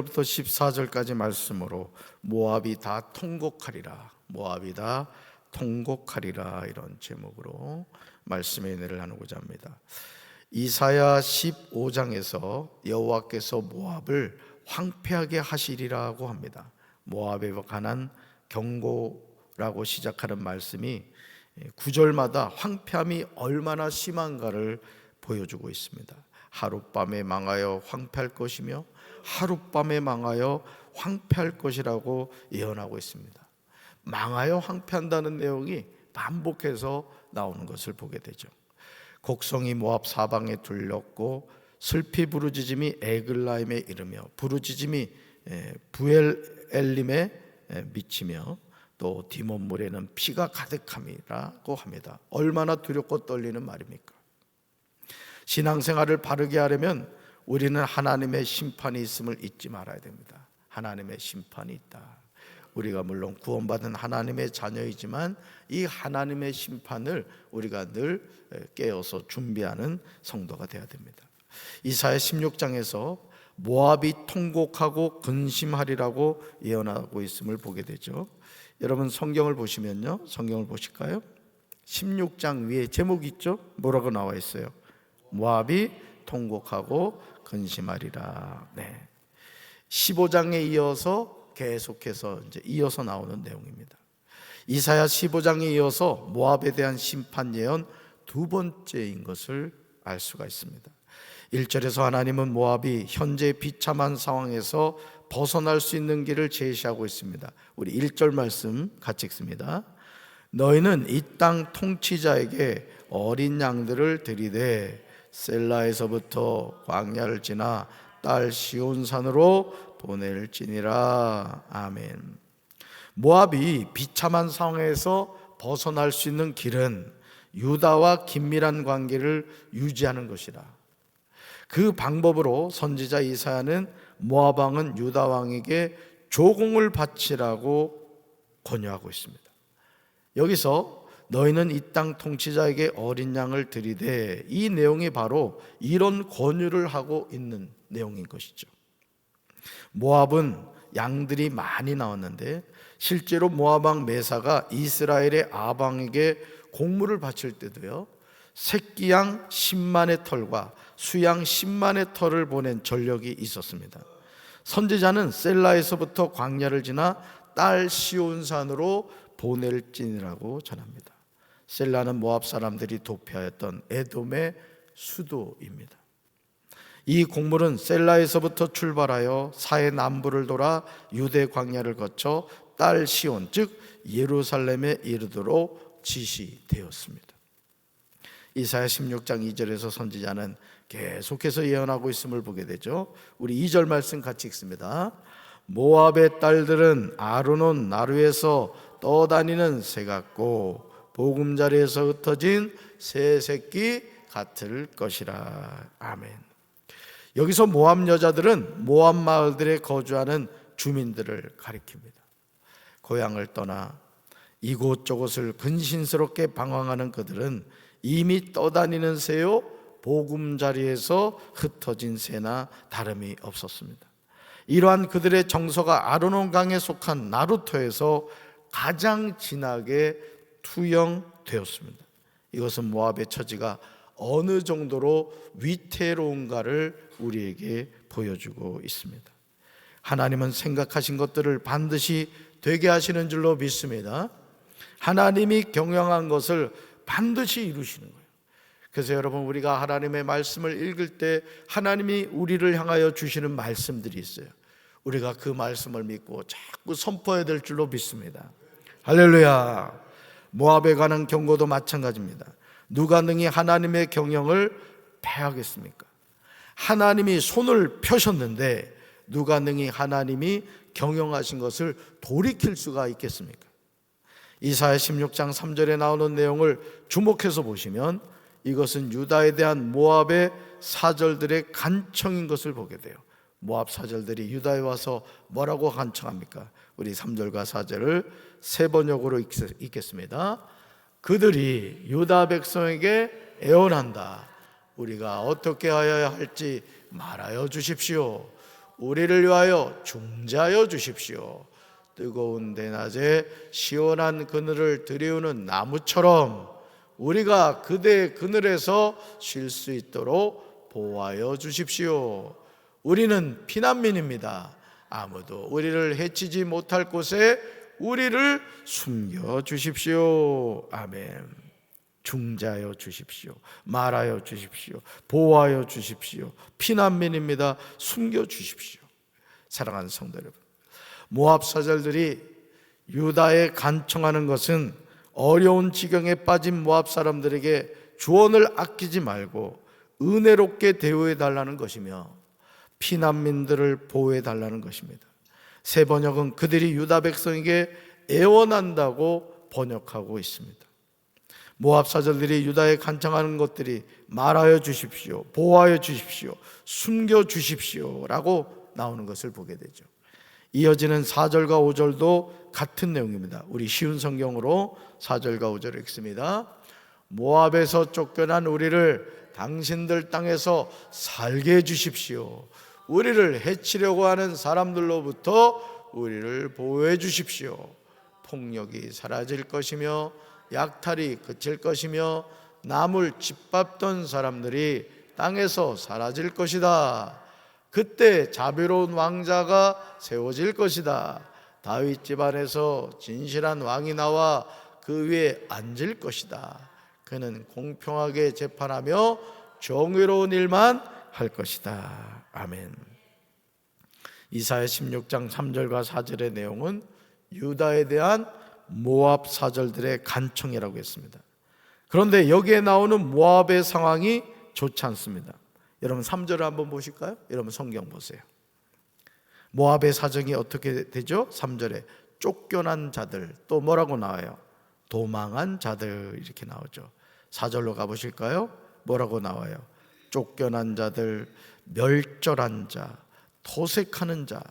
부터 14절까지 말씀으로 모압이 다 통곡하리라, 모압이 다 통곡하리라, 이런 제목으로 말씀의 은혜를 나누고자 합니다. 이사야 15장에서 여호와께서 모압을 황폐하게 하시리라고 합니다. 모압에 관한 경고라고 시작하는 말씀이 9절마다 황폐함이 얼마나 심한가를 보여주고 있습니다. 하룻밤에 망하여 황폐할 것이며 하룻밤에 망하여 황폐할 것이라고 예언하고 있습니다. 망하여 황폐한다는 내용이 반복해서 나오는 것을 보게 되죠. 곡성이 모압 사방에 둘렸고 슬피 부르짖음이 에글라임에 이르며 부르짖음이 부엘엘림에 미치며 또 디몬물에는 피가 가득함이라고 합니다. 얼마나 두렵고 떨리는 말입니까? 신앙생활을 바르게 하려면 우리는 하나님의 심판이 있음을 잊지 말아야 됩니다. 하나님의 심판이 있다. 우리가 물론 구원받은 하나님의 자녀이지만 이 하나님의 심판을 우리가 늘 깨어서 준비하는 성도가 되어야 됩니다. 이사야 16장에서 모압이 통곡하고 근심하리라고 예언하고 있음을 보게 되죠. 여러분 성경을 보시면요, 성경을 보실까요? 16장 위에 제목이 있죠? 뭐라고 나와 있어요? 모압이 통곡하고 근심하리라. 15장에 이어서 계속해서 이어서 나오는 내용입니다. 이사야 15장에 이어서 모압에 대한 심판 예언 두 번째인 것을 알 수가 있습니다. 1절에서 하나님은 모압이 현재 비참한 상황에서 벗어날 수 있는 길을 제시하고 있습니다. 우리 1절 말씀 같이 읽습니다. 너희는 이 땅 통치자에게 어린 양들을 들이되 셀라에서부터 광야를 지나 딸 시온산으로 보낼지니라. 아멘. 모압이 비참한 상황에서 벗어날 수 있는 길은 유다와 긴밀한 관계를 유지하는 것이라. 그 방법으로 선지자 이사야는 모압 왕은 유다 왕에게 조공을 바치라고 권유하고 있습니다. 여기서 너희는 이 땅 통치자에게 어린 양을 들이되, 이 내용이 바로 이런 권유를 하고 있는 내용인 것이죠. 모압은 양들이 많이 나왔는데 실제로 모압 왕 메사가 이스라엘의 아방에게 공물을 바칠 때도요, 새끼 양 10만의 털과 수양 10만의 털을 보낸 전력이 있었습니다. 선지자는 셀라에서부터 광야를 지나 딸 시온산으로 보낼지니라고 전합니다. 셀라는 모압 사람들이 도피하였던 에돔의 수도입니다. 이 공물은 셀라에서부터 출발하여 사해 남부를 돌아 유대 광야를 거쳐 딸 시온, 즉 예루살렘에 이르도록 지시되었습니다. 이사야 16장 2절에서 선지자는 계속해서 예언하고 있음을 보게 되죠. 우리 2절 말씀 같이 읽습니다. 모압의 딸들은 아르논 나루에서 떠다니는 새 같고 보금자리에서 흩어진 새 새끼 같을 것이라. 아멘. 여기서 모압 여자들은 모압 마을들에 거주하는 주민들을 가리킵니다. 고향을 떠나 이곳저곳을 근신스럽게 방황하는 그들은 이미 떠다니는 새요 보금자리에서 흩어진 새나 다름이 없었습니다. 이러한 그들의 정서가 아르논 강에 속한 나루토에서 가장 진하게 투영되었습니다. 이것은 모압의 처지가 어느 정도로 위태로운가를 우리에게 보여주고 있습니다. 하나님은 생각하신 것들을 반드시 되게 하시는 줄로 믿습니다. 하나님이 경영한 것을 반드시 이루시는 거예요. 그래서 여러분, 우리가 하나님의 말씀을 읽을 때 하나님이 우리를 향하여 주시는 말씀들이 있어요. 우리가 그 말씀을 믿고 자꾸 선포해야 될 줄로 믿습니다. 할렐루야. 모압에 관한 경고도 마찬가지입니다. 누가 능히 하나님의 경영을 패하겠습니까? 하나님이 손을 펴셨는데 누가 능히 하나님이 경영하신 것을 돌이킬 수가 있겠습니까? 이사야 16장 3절에 나오는 내용을 주목해서 보시면 이것은 유다에 대한 모압의 사절들의 간청인 것을 보게 돼요. 모압 사절들이 유다에 와서 뭐라고 간청합니까? 우리 3절과 4절을 세 번역으로 읽겠습니다. 그들이 유다 백성에게 애원한다. 우리가 어떻게 하여야 할지 말하여 주십시오. 우리를 위하여 중재하여 주십시오. 뜨거운 대낮에 시원한 그늘을 들이우는 나무처럼 우리가 그대의 그늘에서 쉴 수 있도록 보호하여 주십시오. 우리는 피난민입니다. 아무도 우리를 해치지 못할 곳에 우리를 숨겨 주십시오. 아멘. 중재하여 주십시오. 말하여 주십시오. 보호하여 주십시오. 피난민입니다. 숨겨 주십시오. 사랑하는 성도 여러분, 모압 사절들이 유다에 간청하는 것은 어려운 지경에 빠진 모압 사람들에게 주원을 아끼지 말고 은혜롭게 대우해 달라는 것이며 피난민들을 보호해 달라는 것입니다. 새 번역은 그들이 유다 백성에게 애원한다고 번역하고 있습니다. 모압 사절들이 유다에 간청하는 것들이 말하여 주십시오, 보호하여 주십시오, 숨겨 주십시오 라고 나오는 것을 보게 되죠. 이어지는 4절과 5절도 같은 내용입니다. 우리 쉬운 성경으로 4절과 5절을 읽습니다. 모압에서 쫓겨난 우리를 당신들 땅에서 살게 해주십시오. 우리를 해치려고 하는 사람들로부터 우리를 보호해 주십시오. 폭력이 사라질 것이며 약탈이 그칠 것이며 남을 짓밟던 사람들이 땅에서 사라질 것이다. 그때 자비로운 왕자가 세워질 것이다. 다윗 집안에서 진실한 왕이 나와 그 위에 앉을 것이다. 그는 공평하게 재판하며 정의로운 일만 할 것이다. 아멘. 이사야 16장 3절과 4절의 내용은 유다에 대한 모압 사절들의 간청이라고 했습니다. 그런데 여기에 나오는 모압의 상황이 좋지 않습니다. 여러분 3절을 한번 보실까요? 여러분 성경 보세요. 모압의 사정이 어떻게 되죠? 3절에 쫓겨난 자들, 또 뭐라고 나와요? 도망한 자들 이렇게 나오죠. 4절로 가보실까요? 뭐라고 나와요? 쫓겨난 자들, 멸절한 자, 토색하는 자,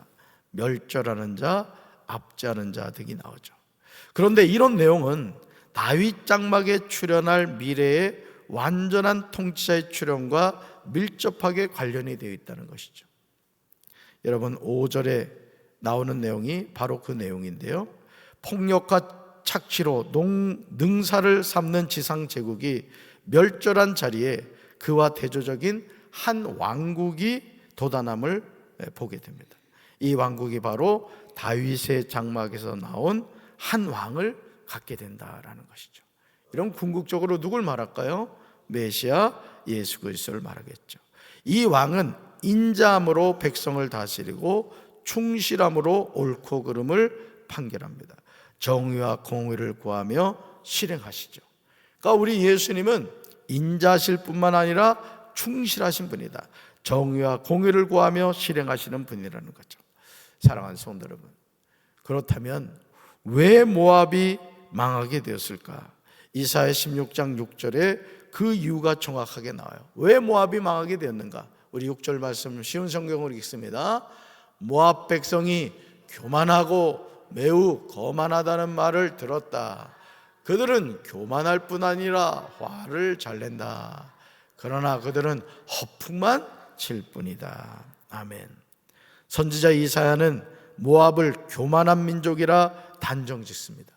멸절하는 자, 압제하는 자 등이 나오죠. 그런데 이런 내용은 다윗 장막에 출현할 미래의 완전한 통치자의 출현과 밀접하게 관련이 되어 있다는 것이죠. 여러분 5절에 나오는 내용이 바로 그 내용인데요. 폭력과 착취로 능사를 삼는 지상 제국이 멸절한 자리에 그와 대조적인 한 왕국이 돋아남을 보게 됩니다. 이 왕국이 바로 다윗의 장막에서 나온 한 왕을 갖게 된다라는 것이죠. 이런 궁극적으로 누굴 말할까요? 메시아 예수 그리스도를 말하겠죠. 이 왕은 인자함으로 백성을 다스리고 충실함으로 옳고 그름을 판결합니다. 정의와 공의를 구하며 실행하시죠. 그러니까 우리 예수님은 인자하실 뿐만 아니라 충실하신 분이다. 정의와 공의를 구하며 실행하시는 분이라는 거죠. 사랑하는 성도 여러분, 그렇다면 왜 모압이 망하게 되었을까? 이사야 16장 6절에 그 이유가 정확하게 나와요. 왜 모압이 망하게 되었는가? 우리 6절 말씀 쉬운 성경으로 읽습니다. 모압 백성이 교만하고 매우 거만하다는 말을 들었다. 그들은 교만할 뿐 아니라 화를 잘 낸다. 그러나 그들은 허풍만 칠 뿐이다. 아멘. 선지자 이사야는 모압을 교만한 민족이라 단정짓습니다.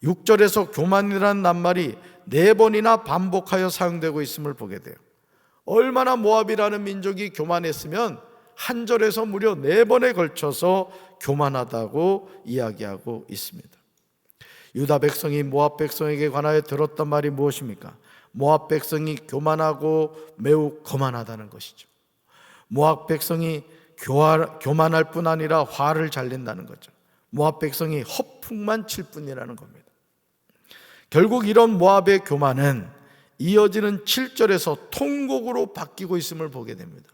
6절에서 교만이라는 낱말이 4번이나 반복하여 사용되고 있음을 보게 돼요. 얼마나 모압이라는 민족이 교만했으면 한 절에서 무려 4번에 걸쳐서 교만하다고 이야기하고 있습니다. 유다 백성이 모압 백성에게 관하여 들었던 말이 무엇입니까? 모압 백성이 교만하고 매우 거만하다는 것이죠. 모압 백성이 교만할 뿐 아니라 화를 잘 낸다는 거죠. 모압 백성이 허풍만 칠 뿐이라는 겁니다. 결국 이런 모압의 교만은 이어지는 7절에서 통곡으로 바뀌고 있음을 보게 됩니다.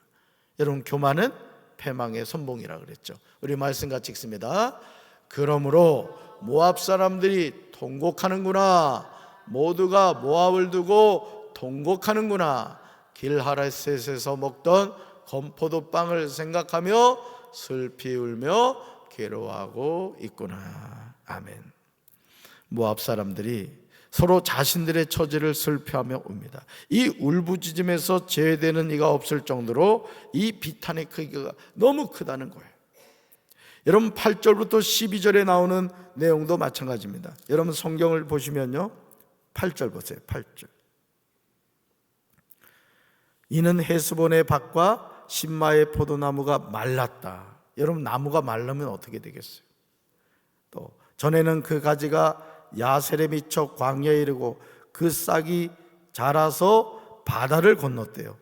여러분, 교만은 패망의 선봉이라고 그랬죠. 우리 말씀 같이 읽습니다. 그러므로 모압 사람들이 통곡하는구나. 모두가 모압을 두고 통곡하는구나. 길하레셋에서 먹던 건포도빵을 생각하며 슬피 울며 괴로워하고 있구나. 아멘. 모압 사람들이 서로 자신들의 처지를 슬퍼하며 웁니다. 이 울부짖음에서 제외되는 이가 없을 정도로 이 비탄의 크기가 너무 크다는 거예요. 여러분 8절부터 12절에 나오는 내용도 마찬가지입니다. 여러분 성경을 보시면요, 8절 보세요. 8절. 이는 헤스본의 밭과 신마의 포도나무가 말랐다. 여러분 나무가 말르면 어떻게 되겠어요? 또 전에는 그 가지가 야셀에 미쳐 광야에 이르고 그 싹이 자라서 바다를 건넜대요.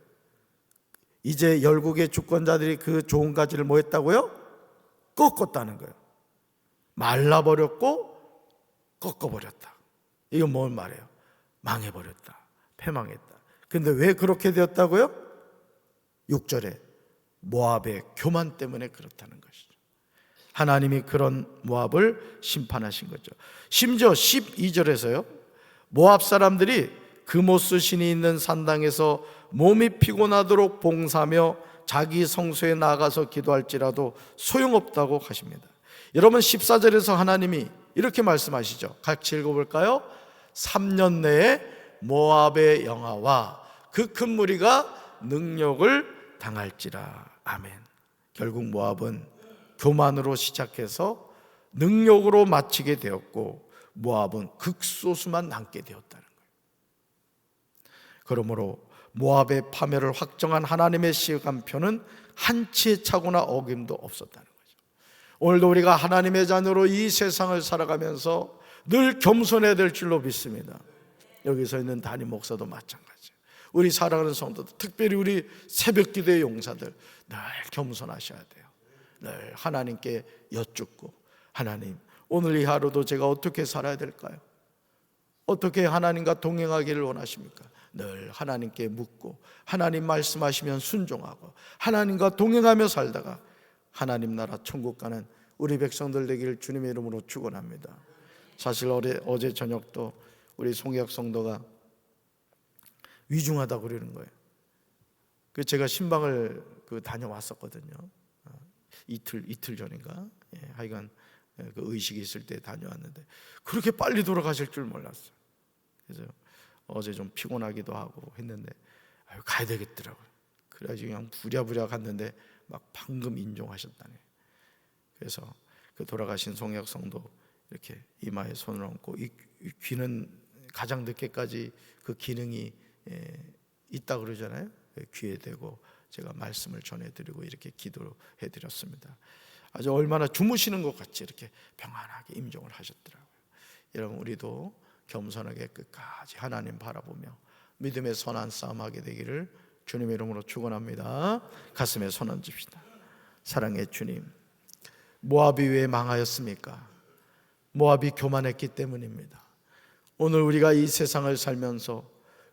이제 열국의 주권자들이 그 좋은 가지를 뭐 했다고요? 꺾었다는 거예요. 말라버렸고 꺾어버렸다. 이건 뭘 말해요? 망해버렸다, 패망했다. 근데 왜 그렇게 되었다고요? 6절에 모압의 교만 때문에 그렇다는 것이죠. 하나님이 그런 모압을 심판하신 거죠. 심지어 12절에서요, 모압 사람들이 그모스 신이 있는 산당에서 몸이 피곤하도록 봉사하며 자기 성소에 나가서 기도할지라도 소용없다고 하십니다. 여러분 14절에서 하나님이 이렇게 말씀하시죠. 같이 읽어볼까요? 3년 내에 모압의 영아와 그 큰 무리가 능력을 당할지라. 아멘. 결국 모압은 교만으로 시작해서 능력으로 마치게 되었고, 모압은 극소수만 남게 되었다는 거예요. 그러므로 모압의 파멸을 확정한 하나님의 시간표는 한치의 착오나 어김도 없었다는 거죠. 오늘도 우리가 하나님의 자녀로 이 세상을 살아가면서 늘 겸손해야 될 줄로 믿습니다. 여기서 있는 담임 목사도 마찬가지예요. 우리 살아가는 성도들, 특별히 우리 새벽기도의 용사들 늘 겸손하셔야 돼요. 늘 하나님께 여쭙고, 하나님 오늘 이 하루도 제가 어떻게 살아야 될까요? 어떻게 하나님과 동행하기를 원하십니까? 늘 하나님께 묻고, 하나님 말씀하시면 순종하고, 하나님과 동행하며 살다가 하나님 나라 천국 가는 우리 백성들 되기를 주님의 이름으로 축원합니다. 사실 어제 저녁도 우리 송혜학 성도가 위중하다고 그러는 거예요. 제가 신방을 다녀왔었거든요. 이틀 전인가? 하여간 그 의식이 있을 때 다녀왔는데 그렇게 빨리 돌아가실 줄 몰랐어요. 그래서 어제 좀 피곤하기도 하고 했는데 가야 되겠더라고요. 그래가지고 그냥 부랴부랴 갔는데 막 방금 인종하셨다네. 그래서 그 돌아가신 송혜학 성도 이렇게 이마에 손을 얹고, 이 귀는 가장 늦게까지 그 기능이 있다 그러잖아요. 귀에 대고 제가 말씀을 전해드리고 이렇게 기도해드렸습니다. 아주 얼마나 주무시는 것 같이 이렇게 평안하게 임종을 하셨더라고요. 여러분 우리도 겸손하게 끝까지 하나님 바라보며 믿음의 선한 싸움하게 되기를 주님의 이름으로 축원합니다. 가슴에 손 얹읍시다. 사랑의 주님, 모압이 왜 망하였습니까? 모압이 교만했기 때문입니다. 오늘 우리가 이 세상을 살면서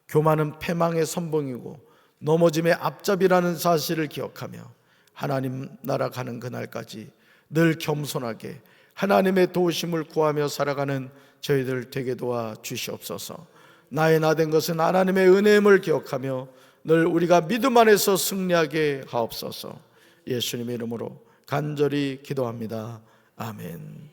교만은 패망의 선봉이고 넘어짐의 앞잡이라는 사실을 기억하며 하나님 나라 가는 그날까지 늘 겸손하게 하나님의 도우심을 구하며 살아가는 저희들 되게 도와 주시옵소서. 나의 나 된 것은 하나님의 은혜임을 기억하며 늘 우리가 믿음 안에서 승리하게 하옵소서. 예수님의 이름으로 간절히 기도합니다. 아멘.